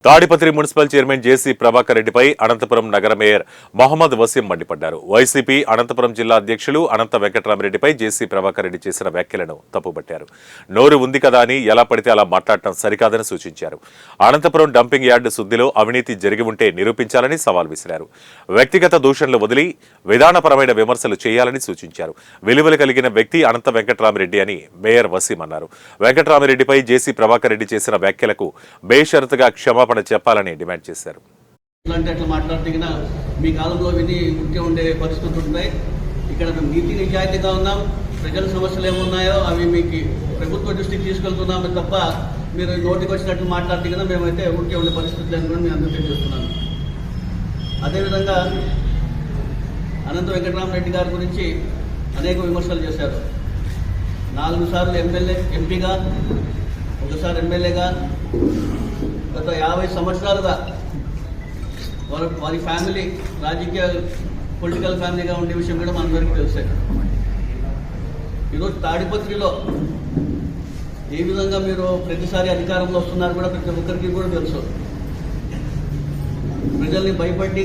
Tadipatri municipal chairman జేసీ ప్రభాకర్ రెడ్డిపై అనంతపురం నగర mayor Mohammed Waseem మండిపడ్డారు. వైసీపీ అనంతపురం జిల్లా అధ్యక్షులు అనంత వెంకటరామిరెడ్డిపై జేసీ ప్రభాకర్ రెడ్డి చేసిన వ్యాఖ్యలను తప్పుపట్టారు. నోరు ఉంది కదా అని ఎలా పడితే అలా మాట్లాడటం సరికాదని సూచించారు. అనంతపురం డంపింగ్ యార్డు శుద్దిలో అవినీతి జరిగి ఉంటే నిరూపించాలని సవాల్ విసిరారు. వ్యక్తిగత దూషణలు వదిలి విధానపరమైన విమర్శలు చేయాలని సూచించారు. విలువలు కలిగిన వ్యక్తి అనంత వెంకటరామిరెడ్డి అని మేయర్ వసీం అన్నారు. వెంకటరామిరెడ్డిపై జేసీ ప్రభాకర్ రెడ్డి చేసిన వ్యాఖ్యలకు బేషరతుగా క్షమాపణ చెప్పాలని డిమాండ్ చేశారు. అట్లా మాట్లాడితే మీ కాలంలో విని ఉండే పరిస్థితులు ఉంటాయి. ఇక్కడ మేము నీతి నిజాయితీగా ఉన్నాం. ప్రజల సమస్యలు ఏమున్నాయో అవి మీకు ప్రభుత్వ దృష్టికి తీసుకెళ్తున్నామే తప్ప మీరు నోటికి వచ్చినట్టు మాట్లాడితే కదా మేమైతే ఉండే పరిస్థితులు లేదని మేము అందరికీ చేస్తున్నాను. అదేవిధంగా అనంత వెంకటరామరెడ్డి గారి గురించి అనేక విమర్శలు చేశారు. 4 సార్లు ఎంపీగా, ఒకసారి ఎమ్మెల్యేగా, గత 50 సంవత్సరాలుగా వారి ఫ్యామిలీ రాజకీయ పొలిటికల్ ఫ్యామిలీగా ఉండే విషయం కూడా మనందరికీ తెలుసే. ఈరోజు తాడిపత్రిలో ఏ విధంగా మీరు ప్రతిసారి అధికారంలో వస్తున్నారు కూడా ప్రతి ఒక్కరికి కూడా తెలుసు. ప్రజల్ని భయపడి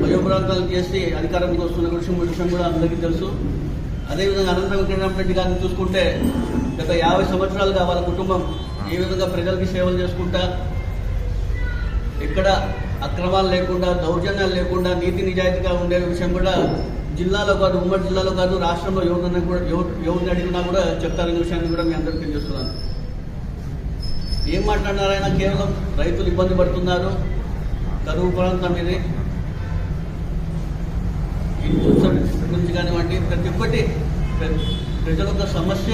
భయోభ్రాంతాలు చేసి అధికారంలోకి వస్తున్న విషయం కూడా అందరికీ తెలుసు. అదేవిధంగా అనంత వెంకటరామరెడ్డి గారిని చూసుకుంటే గత 50 సంవత్సరాలుగా వాళ్ళ కుటుంబం ఏ విధంగా ప్రజలకి సేవలు చేసుకుంటా, ఎక్కడ అక్రమాలు లేకుండా, దౌర్జన్యాలు లేకుండా నీతి నిజాయితీగా ఉండే విషయం కూడా జిల్లాలో కాదు, ఉమ్మడి జిల్లాలో కాదు, రాష్ట్రంలో ఎవరిని అడిగినా కూడా చెప్తారనే విషయాన్ని కూడా మీ అందరికీ తెలియజేస్తున్నాను. ఏం మాట్లాడినారైనా కేవలం రైతులు ఇబ్బంది పడుతున్నారు, కరువు ప్రాంతం ఇది, గురించి కానివ్వండి, ప్రతి ఒక్కటి ప్రజల యొక్క సమస్య